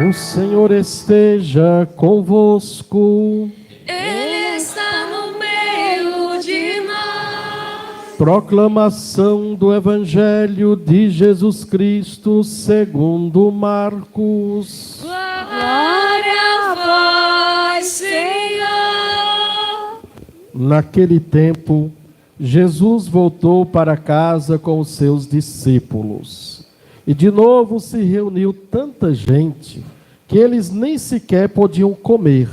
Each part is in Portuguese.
O Senhor esteja convosco. Ele está no meio de nós. Proclamação do Evangelho de Jesus Cristo segundo Marcos. Glória a vós, Senhor. Naquele tempo, Jesus voltou para casa com os seus discípulos. E de novo se reuniu tanta gente que eles nem sequer podiam comer.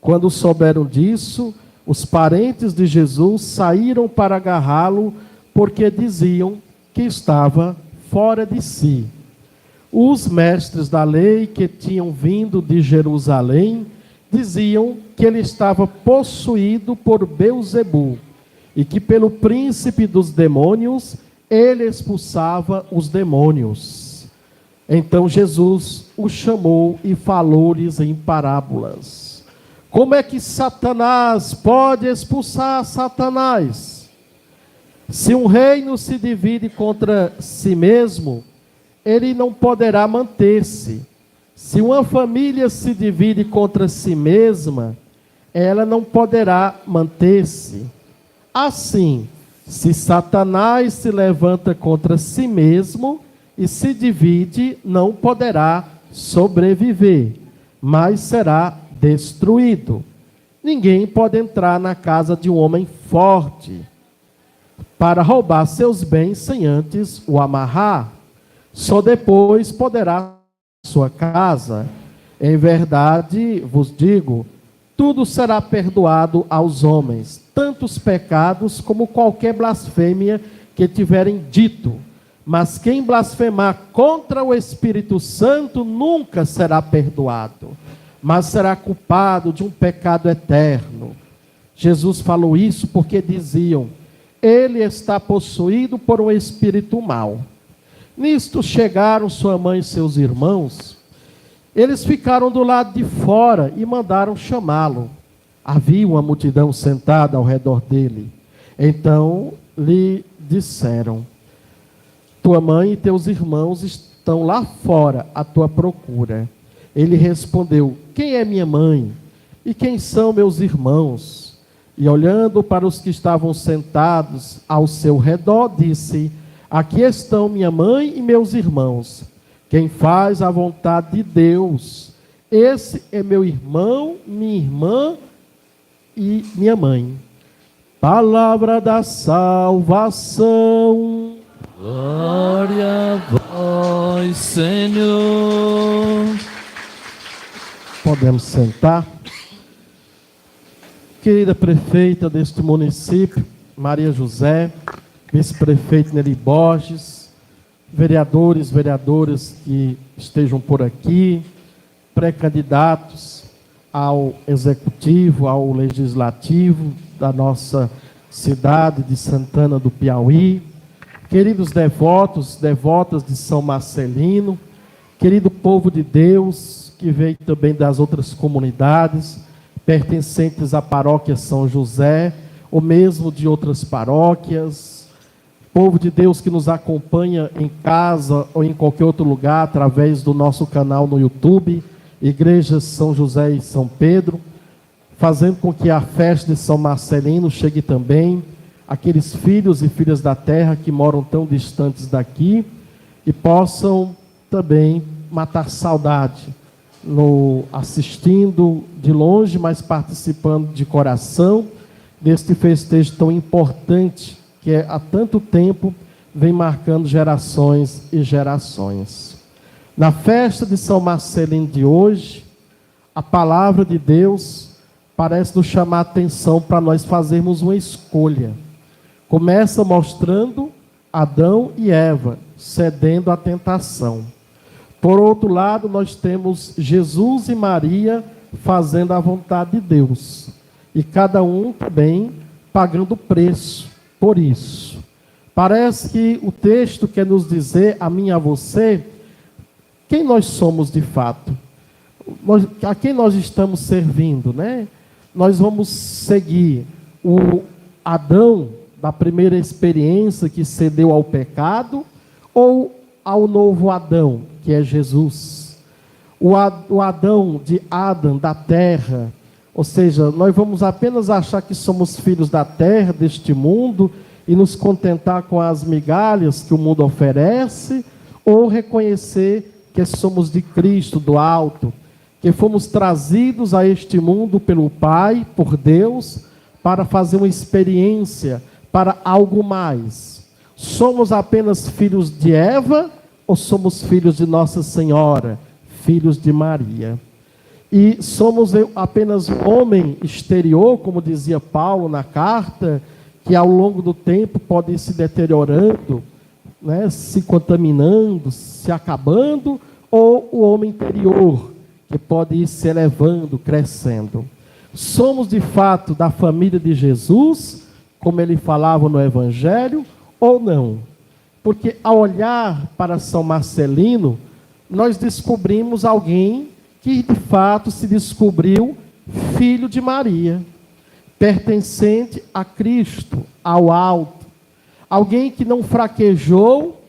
Quando souberam disso, os parentes de Jesus saíram para agarrá-lo, porque diziam que estava fora de si. Os mestres da lei que tinham vindo de Jerusalém diziam que ele estava possuído por Beelzebu e que pelo príncipe dos demônios ele expulsava os demônios. Então Jesus o chamou e falou-lhes em parábolas. Como é que Satanás pode expulsar Satanás? Se um reino se divide contra si mesmo, ele não poderá manter-se. Se uma família se divide contra si mesma, ela não poderá manter-se. Assim, se Satanás se levanta contra si mesmo e se divide, não poderá sobreviver, mas será destruído. Ninguém pode entrar na casa de um homem forte para roubar seus bens sem antes o amarrar. Só depois poderá sua casa. Em verdade vos digo, tudo será perdoado aos homens, tanto os pecados como qualquer blasfêmia que tiverem dito. Mas quem blasfemar contra o Espírito Santo nunca será perdoado, mas será culpado de um pecado eterno. Jesus falou isso porque diziam: ele está possuído por um espírito mau. Nisto chegaram sua mãe e seus irmãos. Eles ficaram do lado de fora e mandaram chamá-lo. Havia uma multidão sentada ao redor dele. Então lhe disseram: tua mãe e teus irmãos estão lá fora à tua procura. Ele respondeu: quem é minha mãe? E quem são meus irmãos? E olhando para os que estavam sentados ao seu redor, disse: aqui estão minha mãe e meus irmãos. Quem faz a vontade de Deus, esse é meu irmão, minha irmã e minha mãe. Palavra da salvação. Glória a vós, Senhor. Podemos sentar. Querida prefeita deste município, Maria José, vice-prefeito Neri Borges, vereadores, vereadoras que estejam por aqui, pré-candidatos ao executivo, ao legislativo da nossa cidade de Santana do Piauí, queridos devotos, devotas de São Marcelino, querido povo de Deus, que veio também das outras comunidades, pertencentes à paróquia São José, ou mesmo de outras paróquias, povo de Deus que nos acompanha em casa ou em qualquer outro lugar, através do nosso canal no YouTube, Igrejas São José e São Pedro, fazendo com que a festa de São Marcelino chegue também àqueles filhos e filhas da terra que moram tão distantes daqui e possam também matar saudade, assistindo de longe, mas participando de coração deste festejo tão importante que há tanto tempo vem marcando gerações e gerações. Na festa de São Marcelino de hoje, a palavra de Deus parece nos chamar a atenção para nós fazermos uma escolha. Começa mostrando Adão e Eva cedendo à tentação. Por outro lado, nós temos Jesus e Maria fazendo a vontade de Deus. E cada um também pagando preço por isso. Parece que o texto quer nos dizer, a mim e a você, quem nós somos de fato. A quem nós estamos servindo, né? Nós vamos seguir o Adão da primeira experiência que cedeu ao pecado, ou ao novo Adão, que é Jesus. o Adão de Adão, da terra, ou seja, nós vamos apenas achar que somos filhos da terra, deste mundo, e nos contentar com as migalhas que o mundo oferece, ou reconhecer que somos de Cristo, do alto, que fomos trazidos a este mundo pelo Pai, por Deus, para fazer uma experiência, para algo mais. Somos apenas filhos de Eva, ou somos filhos de Nossa Senhora, filhos de Maria? E somos apenas um homem exterior, como dizia Paulo na carta, que ao longo do tempo pode ir se deteriorando, né, se contaminando, se acabando, ou o homem interior, que pode ir se elevando, crescendo. Somos de fato da família de Jesus, como ele falava no Evangelho, ou não? Porque ao olhar para São Marcelino, nós descobrimos alguém que de fato se descobriu filho de Maria, pertencente a Cristo, ao alto. Alguém que não fraquejou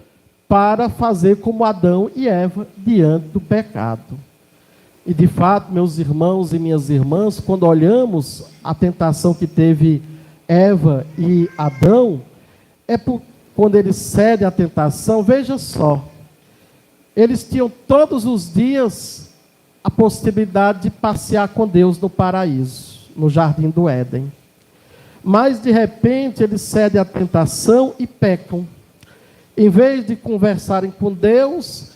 para fazer como Adão e Eva diante do pecado. E de fato, meus irmãos e minhas irmãs, quando olhamos a tentação que teve Eva e Adão, quando eles cedem à tentação, veja só, eles tinham todos os dias a possibilidade de passear com Deus no paraíso, no jardim do Éden. Mas de repente eles cedem à tentação e pecam. Em vez de conversarem com Deus,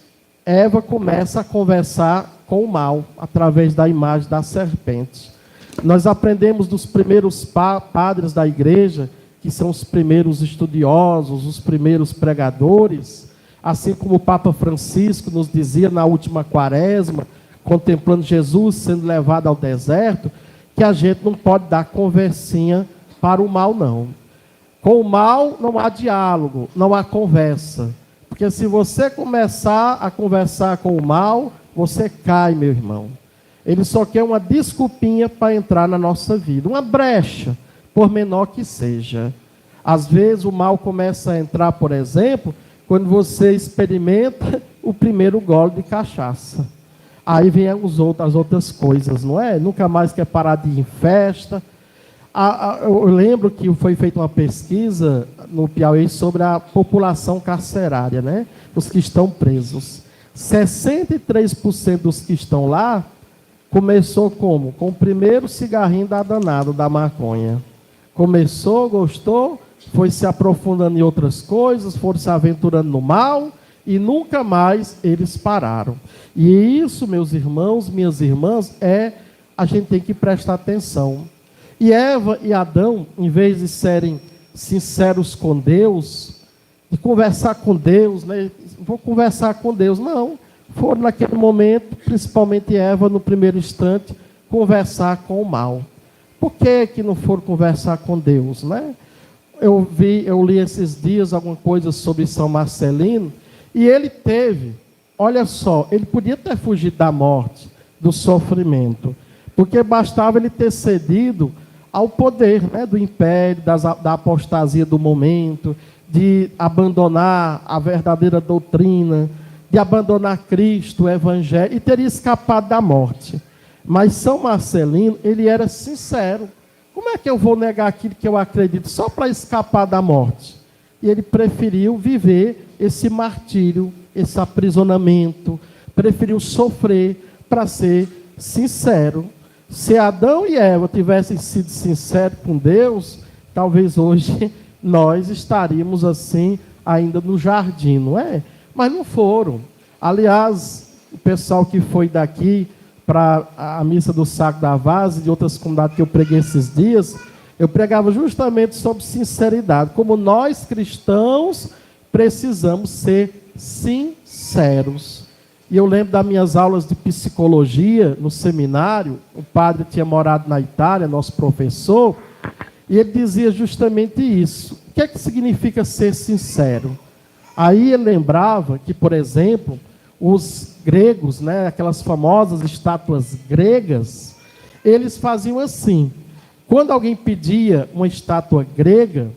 Eva começa a conversar com o mal, através da imagem da serpente. Nós aprendemos dos primeiros padres da igreja, que são os primeiros estudiosos, os primeiros pregadores, assim como o Papa Francisco nos dizia na última quaresma, contemplando Jesus sendo levado ao deserto, que a gente não pode dar conversinha para o mal, não. Com o mal não há diálogo, não há conversa. Porque se você começar a conversar com o mal, você cai, meu irmão. Ele só quer uma desculpinha para entrar na nossa vida, uma brecha, por menor que seja. Às vezes o mal começa a entrar, por exemplo, quando você experimenta o primeiro gole de cachaça. Aí vem as outras coisas, não é? Nunca mais quer parar de ir em festa. Eu lembro que foi feita uma pesquisa no Piauí sobre a população carcerária, né? Os que estão presos. 63% dos que estão lá começou como? Com o primeiro cigarrinho da danada, da maconha. Começou, gostou, foi se aprofundando em outras coisas, foram se aventurando no mal e nunca mais eles pararam. E isso, meus irmãos, minhas irmãs, a gente tem que prestar atenção. E Eva e Adão, em vez de serem sinceros com Deus, de conversar com Deus, né? Vou conversar com Deus, não. Foram naquele momento, principalmente Eva, no primeiro instante, conversar com o mal. Por que não foram conversar com Deus, né? Eu li esses dias alguma coisa sobre São Marcelino, e ele teve, olha só, ele podia ter fugido da morte, do sofrimento, porque bastava ele ter cedido ao poder, né, do império, da apostasia do momento, de abandonar a verdadeira doutrina, de abandonar Cristo, o Evangelho, e teria escapado da morte. Mas São Marcelino, ele era sincero. Como é que eu vou negar aquilo que eu acredito só para escapar da morte? E ele preferiu viver esse martírio, esse aprisionamento, preferiu sofrer para ser sincero. Se Adão e Eva tivessem sido sinceros com Deus, talvez hoje nós estaríamos assim, ainda no jardim, não é? Mas não foram. Aliás, o pessoal que foi daqui para a missa do Saco da Vase, de outras comunidades que eu preguei esses dias, eu pregava justamente sobre sinceridade. Como nós cristãos precisamos ser sinceros. E eu lembro das minhas aulas de psicologia no seminário, o padre tinha morado na Itália, nosso professor, e ele dizia justamente isso. O que é que significa ser sincero? Aí ele lembrava que, por exemplo, os gregos, né, aquelas famosas estátuas gregas, eles faziam assim. Quando alguém pedia uma estátua grega,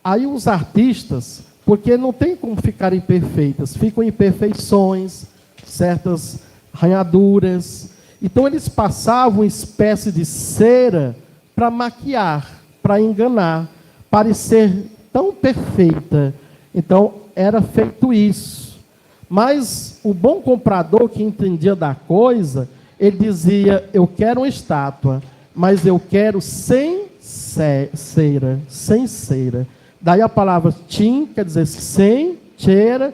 aí os artistas, porque não tem como ficarem perfeitas, ficam imperfeições, certas arranhaduras. Então eles passavam uma espécie de cera para maquiar, para enganar, parecer tão perfeita. Então era feito isso. Mas o bom comprador que entendia da coisa, ele dizia: eu quero uma estátua, mas eu quero sem cera, sem cera. Daí a palavra tim, quer dizer sem, cera,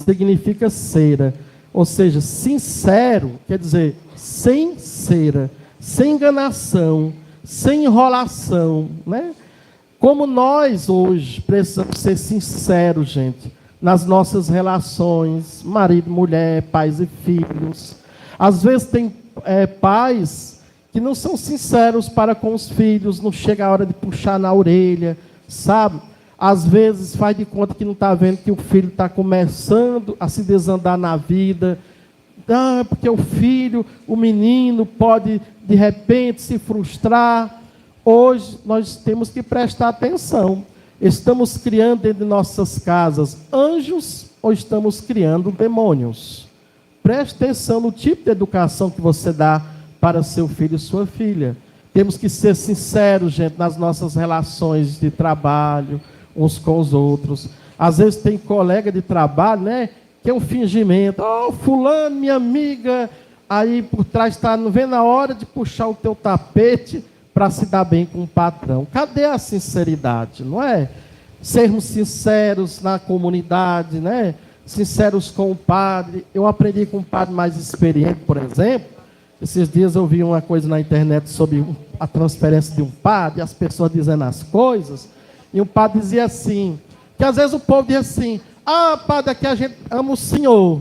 significa cera. Ou seja, sincero, quer dizer sem cera, sem enganação, sem enrolação, né? Como nós hoje precisamos ser sinceros, gente, nas nossas relações, marido, mulher, pais e filhos. Às vezes tem pais que não são sinceros para com os filhos, não chega a hora de puxar na orelha, sabe? Às vezes faz de conta que não está vendo que o filho está começando a se desandar na vida. Porque o filho, o menino pode de repente se frustrar. Hoje nós temos que prestar atenção. Estamos criando dentro de nossas casas anjos ou estamos criando demônios? Preste atenção no tipo de educação que você dá para seu filho e sua filha. Temos que ser sinceros, gente, nas nossas relações de trabalho, uns com os outros. Às vezes tem colega de trabalho, né, que é um fingimento. Fulano, minha amiga, aí por trás está, não vendo a hora de puxar o teu tapete para se dar bem com o patrão. Cadê a sinceridade, não é? Sermos sinceros na comunidade, né? Sinceros com o padre. Eu aprendi com um padre mais experiente, por exemplo. Esses dias eu vi uma coisa na internet sobre a transferência de um padre, as pessoas dizendo as coisas, e o padre dizia assim, que às vezes o povo diz assim: padre, aqui a gente ama o senhor.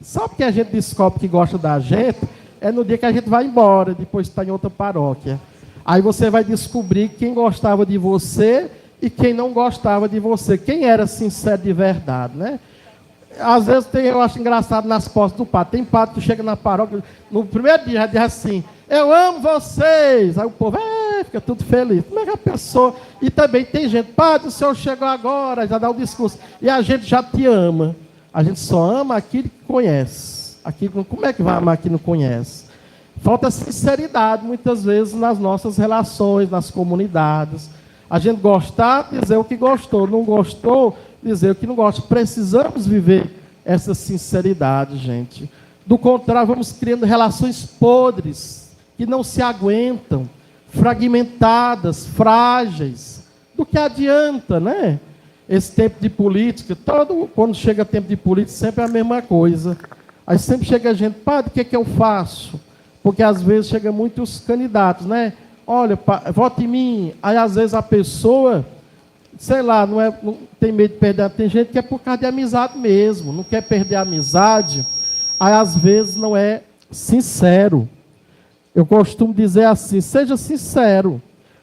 Só porque a gente descobre que gosta da gente, é no dia que a gente vai embora, depois está em outra paróquia. Aí você vai descobrir quem gostava de você e quem não gostava de você. Quem era sincero de verdade, né? Às vezes eu acho engraçado nas postas do padre. Tem padre que chega na paróquia, no primeiro dia já diz assim: eu amo vocês. Aí o povo fica tudo feliz. Como é que a pessoa... E também tem gente: padre, o senhor chegou agora, já dá o discurso. E a gente já te ama. A gente só ama aquilo que conhece. Como é que vai amar quem não conhece? Falta sinceridade, muitas vezes, nas nossas relações, nas comunidades. A gente gostar, dizer o que gostou. Não gostou, dizer o que não gosta. Precisamos viver essa sinceridade, gente. Do contrário, vamos criando relações podres, que não se aguentam, fragmentadas, frágeis. Do que adianta, né? Esse tempo de política, quando chega tempo de política, sempre é a mesma coisa. Aí sempre chega gente: padre, o que é que eu faço? Porque às vezes chegam muitos candidatos, né? Olha, vote em mim. Aí às vezes a pessoa, sei lá, não tem medo de perder. Tem gente que é por causa de amizade mesmo, não quer perder a amizade. Aí às vezes não é sincero. Eu costumo dizer assim: seja sincero.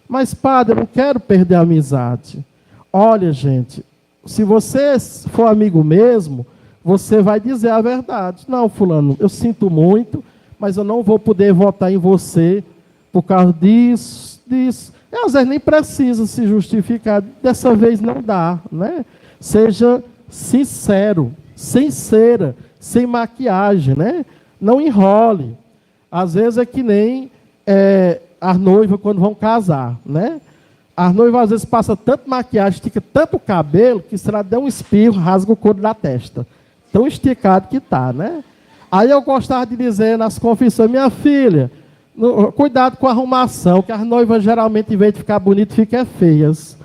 Mas padre, eu não quero perder a amizade. Olha, gente, se você for amigo mesmo, você vai dizer a verdade. Não, fulano, eu sinto muito, mas eu não vou poder votar em você por causa disso. E às vezes nem precisa se justificar. Dessa vez não dá, né? Seja sincero, sem cera, sem maquiagem, né? Não enrole. Às vezes é que nem as noivas quando vão casar, né? As noivas às vezes passam tanto maquiagem, estica tanto o cabelo, que se ela der um espirro, rasga o couro da testa. Tão esticado que está, né? Aí eu gostava de dizer nas confissões: minha filha, cuidado com a arrumação, que as noivas geralmente, em vez de ficar bonitas, ficam feias.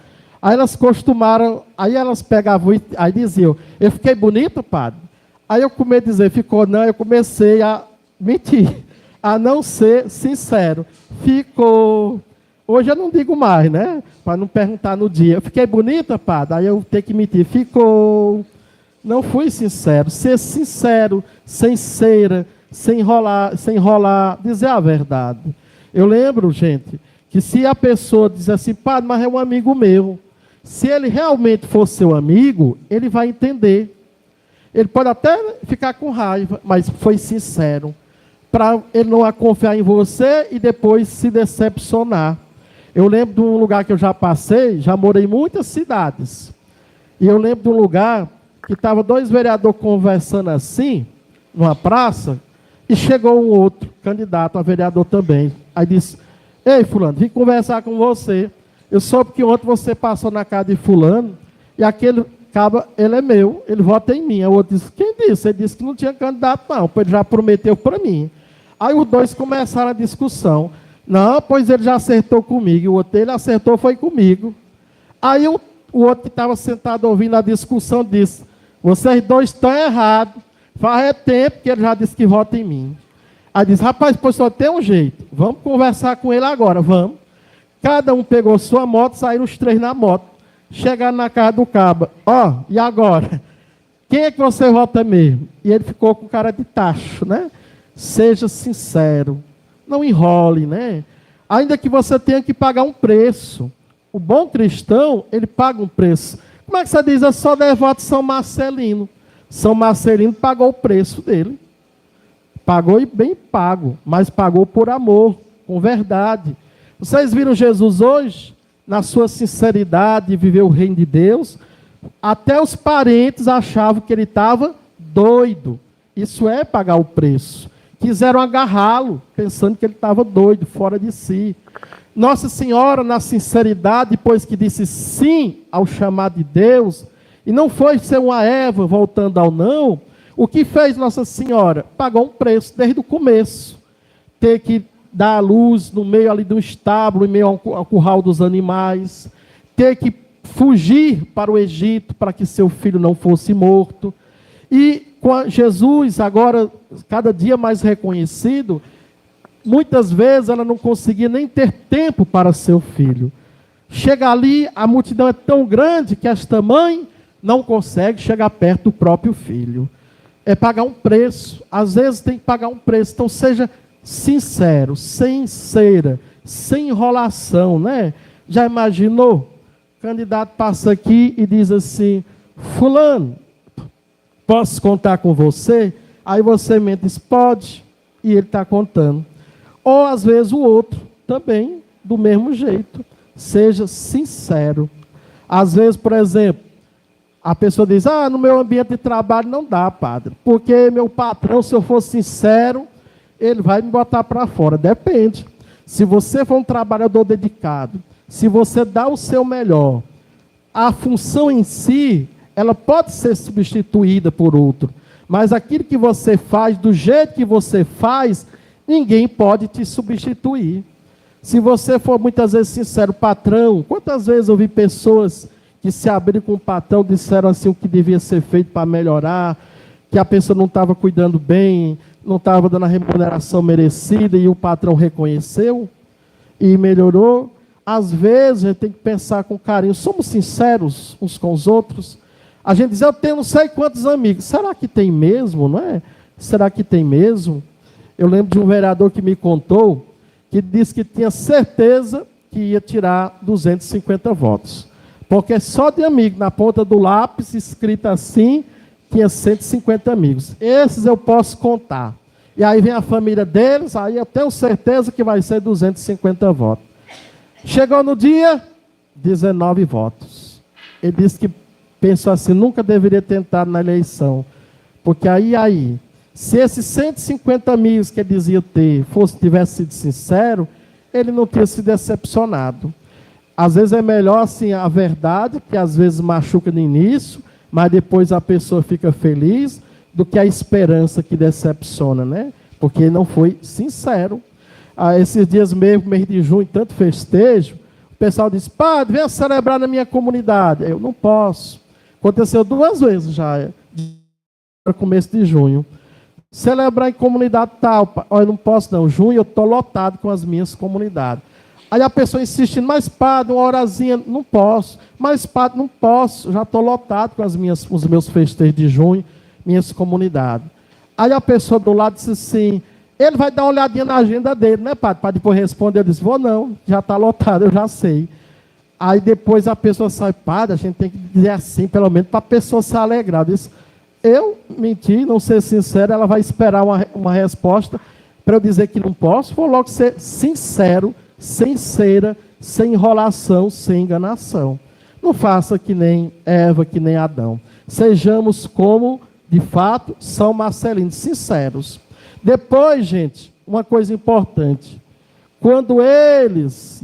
Aí elas costumaram, aí elas pegavam e aí diziam: eu fiquei bonita, padre? Aí eu comecei a dizer: ficou não, eu comecei a mentir, a não ser sincero. Ficou. Hoje eu não digo mais, né? Para não perguntar no dia: eu fiquei bonita, padre? Aí eu tenho que mentir: ficou. Não fui sincero. Ser sincero, sem cera, sem enrolar, dizer a verdade. Eu lembro, gente, que se a pessoa diz assim: padre, mas é um amigo meu. Se ele realmente for seu amigo, ele vai entender. Ele pode até ficar com raiva, mas foi sincero. Para ele não confiar em você e depois se decepcionar. Eu lembro de um lugar que eu já passei, já morei em muitas cidades. E eu lembro de um lugar que estavam dois vereadores conversando assim, numa praça, E chegou um outro candidato a vereador também. Aí disse, ei, fulano, vim conversar com você. Eu soube que ontem você passou na casa de fulano, e aquele caba, ele é meu, ele vota em mim. Aí o outro disse, quem disse? Ele disse que não tinha candidato não, pois ele já prometeu para mim. Aí os dois começaram a discussão. Não, pois ele já acertou comigo. E o outro, ele acertou, foi comigo. Aí o outro que estava sentado ouvindo a discussão disse, vocês dois estão errados. Faz tempo que ele já disse que vota em mim. Aí disse, rapaz, pois só tem um jeito. Vamos conversar com ele agora, vamos. Cada um pegou sua moto, saíram os três na moto. Chegaram na casa do caba. Ó, e agora? Quem é que você vota mesmo? E ele ficou com cara de tacho, né? Seja sincero. Não enrole, né? Ainda que você tenha que pagar um preço. O bom cristão, ele paga um preço. Como é que você diz? Eu só devoto São Marcelino. São Marcelino pagou o preço dele. Pagou e bem pago, mas pagou por amor, com verdade. Vocês viram Jesus hoje? Na sua sinceridade de viver o reino de Deus, até os parentes achavam que ele estava doido. Isso é pagar o preço. Quiseram agarrá-lo, pensando que ele estava doido, fora de si. Nossa Senhora, na sinceridade, depois que disse sim ao chamado de Deus, e não foi ser uma Eva voltando ao não, o que fez Nossa Senhora? Pagou um preço desde o começo. Ter que dar à luz no meio ali de um estábulo, em meio ao curral dos animais. Ter que fugir para o Egito para que seu filho não fosse morto. E com Jesus, agora cada dia mais reconhecido, muitas vezes ela não conseguia nem ter tempo para seu filho. Chega ali, a multidão é tão grande que esta mãe não consegue chegar perto do próprio filho. É pagar um preço. Às vezes tem que pagar um preço. Então seja sincero, sem cera, sem enrolação, né? Já imaginou? O candidato passa aqui e diz assim, fulano, posso contar com você? Aí você mente, diz, pode. E ele está contando. Ou às vezes o outro também, do mesmo jeito. Seja sincero. Às vezes, por exemplo, a pessoa diz, no meu ambiente de trabalho não dá, padre. Porque meu patrão, se eu for sincero, ele vai me botar para fora. Depende. Se você for um trabalhador dedicado, se você dá o seu melhor, a função em si, ela pode ser substituída por outro. Mas aquilo que você faz, do jeito que você faz, ninguém pode te substituir. Se você for muitas vezes sincero, patrão, quantas vezes eu vi pessoas que se abriram com o patrão, disseram assim o que devia ser feito para melhorar, que a pessoa não estava cuidando bem, não estava dando a remuneração merecida e o patrão reconheceu e melhorou. Às vezes a gente tem que pensar com carinho, somos sinceros uns com os outros. A gente diz, eu tenho não sei quantos amigos, será que tem mesmo, não é? Será que tem mesmo? Eu lembro de um vereador que me contou, que disse que tinha certeza que ia tirar 250 votos. Porque só de amigo, na ponta do lápis, escrito assim, tinha 150 amigos. Esses eu posso contar. E aí vem a família deles, aí eu tenho certeza que vai ser 250 votos. Chegou no dia, 19 votos. Ele disse que pensou assim, nunca deveria tentar na eleição. Porque aí, se esses 150 amigos que ele dizia ter, tivesse sido sincero, ele não tinha se decepcionado. Às vezes é melhor assim a verdade, que às vezes machuca no início, mas depois a pessoa fica feliz, do que a esperança que decepciona, né? Porque não foi sincero. Esses dias mesmo, mês de junho, tanto festejo, o pessoal disse, padre, venha celebrar na minha comunidade. Eu não posso. Aconteceu 2 vezes já, no começo de junho. Celebrar em comunidade tal, eu não posso não, junho eu estou lotado com as minhas comunidades. Aí a pessoa insistindo, mas padre, uma horazinha, não posso. Mas padre, não posso, já estou lotado com os meus festejos de junho, minhas comunidades. Aí a pessoa do lado disse assim, ele vai dar uma olhadinha na agenda dele, né padre? Para depois responder, eu disse, vou não, já está lotado, eu já sei. Aí depois a pessoa sai, padre, a gente tem que dizer assim, pelo menos, para a pessoa se alegrar. Eu disse, eu menti, não ser sincero, ela vai esperar uma resposta para eu dizer que não posso, vou logo ser sincero, sem cera, sem enrolação, sem enganação. Não faça que nem Eva, que nem Adão. Sejamos como, de fato, São Marcelino, sinceros. Depois, gente, uma coisa importante. Quando eles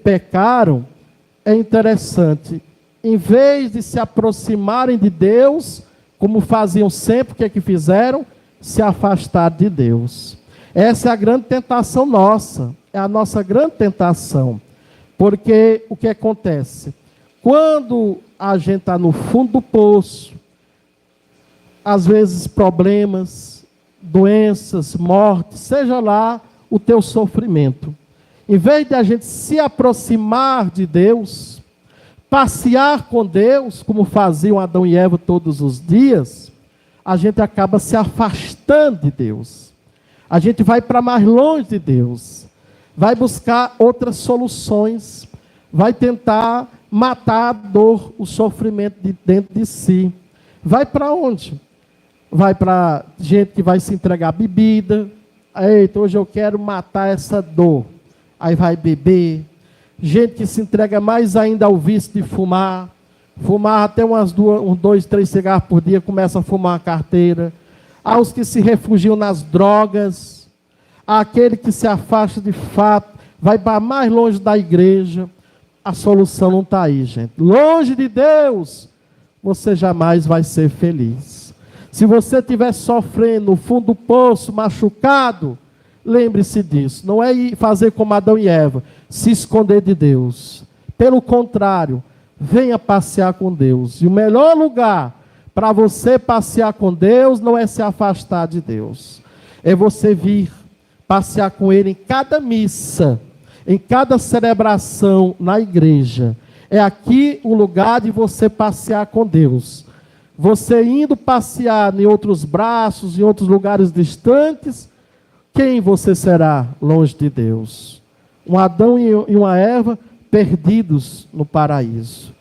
pecaram, é interessante. Em vez de se aproximarem de Deus, como faziam sempre, o que é que fizeram? Se afastar de Deus. Essa é a grande tentação nossa. É a nossa grande tentação. Porque o que acontece? Quando a gente está no fundo do poço, às vezes problemas, doenças, morte, seja lá o teu sofrimento. Em vez de a gente se aproximar de Deus, passear com Deus, como faziam Adão e Eva todos os dias, a gente acaba se afastando de Deus. A gente vai para mais longe de Deus. Vai buscar outras soluções. Vai tentar matar a dor, o sofrimento de dentro de si. Vai para onde? Vai para gente que vai se entregar bebida. Eita, hoje eu quero matar essa dor. Aí vai beber. Gente que se entrega mais ainda ao vício de fumar. Fumar até uns 2, 3 cigarros por dia, começa a fumar uma carteira. Há os que se refugiam nas drogas. Há aquele que se afasta de fato, vai para mais longe da igreja. A solução não está aí, gente. Longe de Deus, você jamais vai ser feliz. Se você estiver sofrendo no fundo do poço, machucado, lembre-se disso. Não é ir fazer como Adão e Eva, se esconder de Deus. Pelo contrário, venha passear com Deus. E o melhor lugar para você passear com Deus não é se afastar de Deus. É você vir passear com Ele em cada missa, em cada celebração na igreja. É aqui o lugar de você passear com Deus. Você indo passear em outros braços, em outros lugares distantes, quem você será longe de Deus? Um Adão e uma Eva perdidos no paraíso.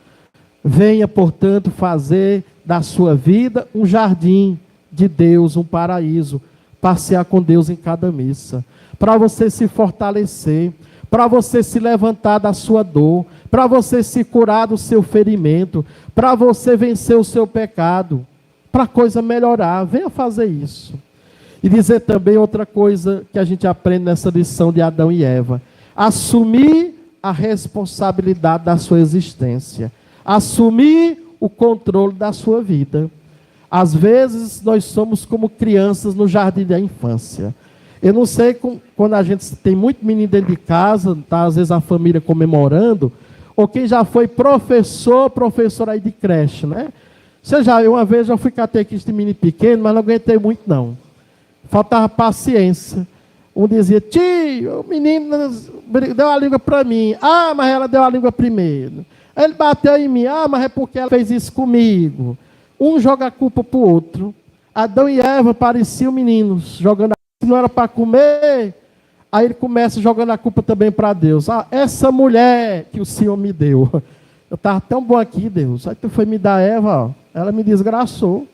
Venha, portanto, fazer da sua vida um jardim de Deus, um paraíso. Passear com Deus em cada missa. Para você se fortalecer, para você se levantar da sua dor, para você se curar do seu ferimento, para você vencer o seu pecado, para a coisa melhorar. Venha fazer isso. E dizer também outra coisa que a gente aprende nessa lição de Adão e Eva. Assumir a responsabilidade da sua existência. Assumir o controle da sua vida. Às vezes nós somos como crianças no jardim da infância. Eu não sei, quando a gente tem muito menino dentro de casa, tá, às vezes a família comemorando, ou quem já foi professor aí de creche, né? Uma vez eu fui catequista de menino pequeno, mas não aguentei muito não. Faltava paciência. Um dizia: tio, o menino deu a língua para mim. Ah, mas ela deu a língua primeiro. Ele bateu em mim. Ah, mas é porque ela fez isso comigo. Um joga a culpa para o outro. Adão e Eva pareciam meninos, jogando a culpa, não era para comer. Aí ele começa jogando a culpa também para Deus. Ah, essa mulher que o Senhor me deu. Eu estava tão bom aqui, Deus. Aí tu foi me dar Eva, ó. Ela me desgraçou.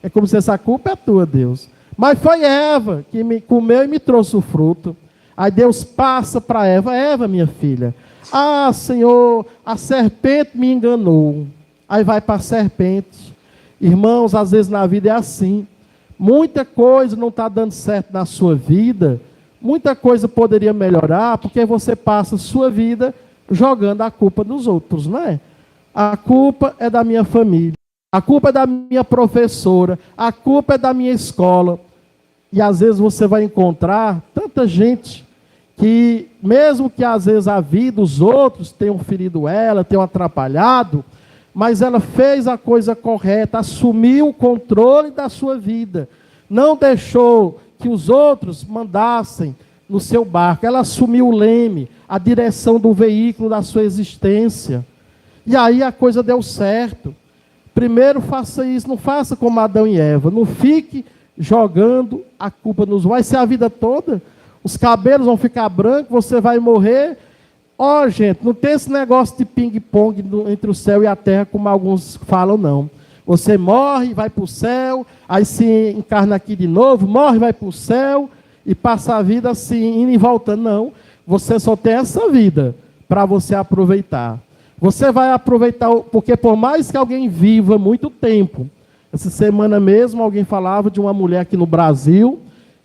É como se essa culpa é tua, Deus. Mas foi Eva que me comeu e me trouxe o fruto. Aí Deus passa para Eva: Eva, minha filha. Ah, Senhor, a serpente me enganou. Aí vai para a serpente. Irmãos, às vezes na vida é assim. Muita coisa não está dando certo na sua vida. Muita coisa poderia melhorar, porque você passa a sua vida jogando a culpa nos outros, não é? A culpa é da minha família. A culpa é da minha professora. A culpa é da minha escola. E às vezes você vai encontrar tanta gente que, mesmo que às vezes a vida, os outros tenham ferido ela, tenham atrapalhado, mas ela fez a coisa correta, assumiu o controle da sua vida. Não deixou que os outros mandassem no seu barco. Ela assumiu o leme, a direção do veículo da sua existência. E aí a coisa deu certo. Primeiro faça isso, não faça como Adão e Eva. Não fique jogando a culpa nos outros. Vai ser a vida toda. Os cabelos vão ficar brancos, você vai morrer. Ó, gente, não tem esse negócio de ping-pong entre o céu e a terra, como alguns falam, não. Você morre, vai para o céu, aí se encarna aqui de novo, morre, vai para o céu, e passa a vida assim, indo e voltando. Não, você só tem essa vida para você aproveitar. Você vai aproveitar, porque por mais que alguém viva muito tempo, Essa semana mesmo alguém falava de uma mulher aqui no Brasil,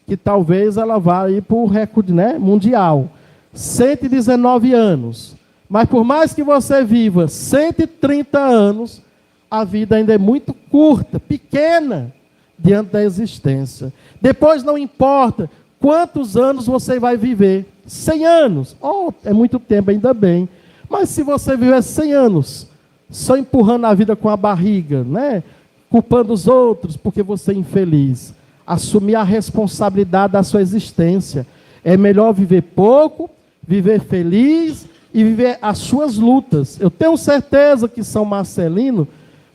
que talvez ela vá ir para o recorde, né, mundial. 119 anos. Mas por mais que você viva 130 anos, a vida ainda é muito curta, pequena, diante da existência. Depois não importa quantos anos você vai viver. 100 anos. Oh, é muito tempo, ainda bem. Mas se você viver 100 anos, só empurrando a vida com a barriga, né? Culpando os outros porque você é infeliz. Assumir a responsabilidade da sua existência. É melhor viver pouco, viver feliz e viver as suas lutas. Eu tenho certeza que São Marcelino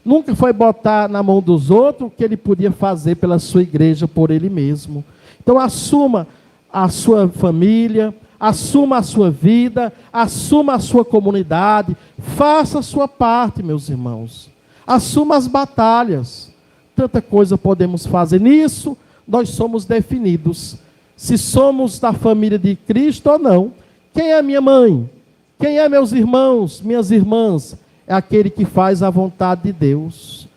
nunca foi botar na mão dos outros o que ele podia fazer pela sua igreja, por ele mesmo. Então assuma a sua família, assuma a sua vida, assuma a sua comunidade, faça a sua parte, meus irmãos. Assuma as batalhas. Tanta coisa podemos fazer. Nisso, nós somos definidos. Se somos da família de Cristo ou não. Quem é minha mãe? Quem é meus irmãos, minhas irmãs? É aquele que faz a vontade de Deus.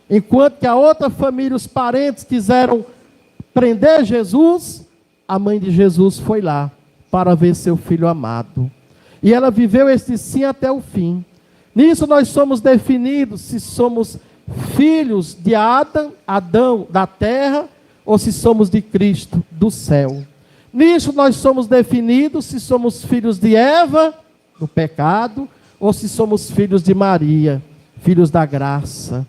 Enquanto que a outra família, os parentes quiseram prender Jesus, a mãe de Jesus foi lá para ver seu filho amado. E ela viveu este sim até o fim. Nisso nós somos definidos se somos filhos de Adão da terra, ou se somos de Cristo do céu. Nisso nós somos definidos se somos filhos de Eva, do pecado, ou se somos filhos de Maria, filhos da graça.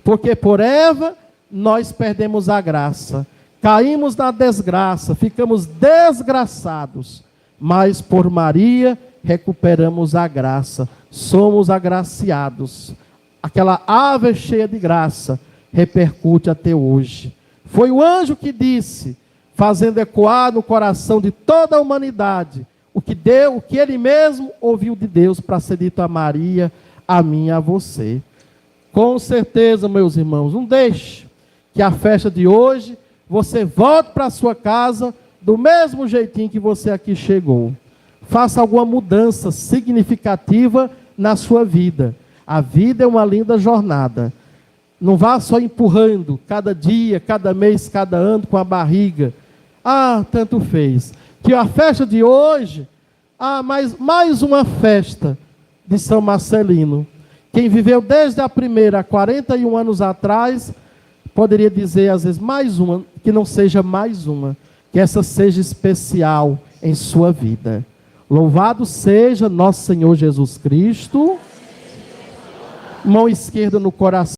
Porque por Eva nós perdemos a graça, caímos na desgraça, ficamos desgraçados, mas por Maria recuperamos a graça, somos agraciados. Aquela ave cheia de graça repercute até hoje. Foi o anjo que disse, fazendo ecoar no coração de toda a humanidade, o que ele mesmo ouviu de Deus para ser dito a Maria, a mim e a você. Com certeza, meus irmãos, não deixe que a festa de hoje você volte para a sua casa do mesmo jeitinho que você aqui chegou. Faça alguma mudança significativa na sua vida. A vida é uma linda jornada. Não vá só empurrando cada dia, cada mês, cada ano com a barriga. Ah, tanto fez. Que a festa de hoje, mais uma festa de São Marcelino. Quem viveu desde a primeira, 41 anos atrás, poderia dizer às vezes mais uma, que não seja mais uma, que essa seja especial em sua vida. Louvado seja nosso Senhor Jesus Cristo. Mão esquerda no coração.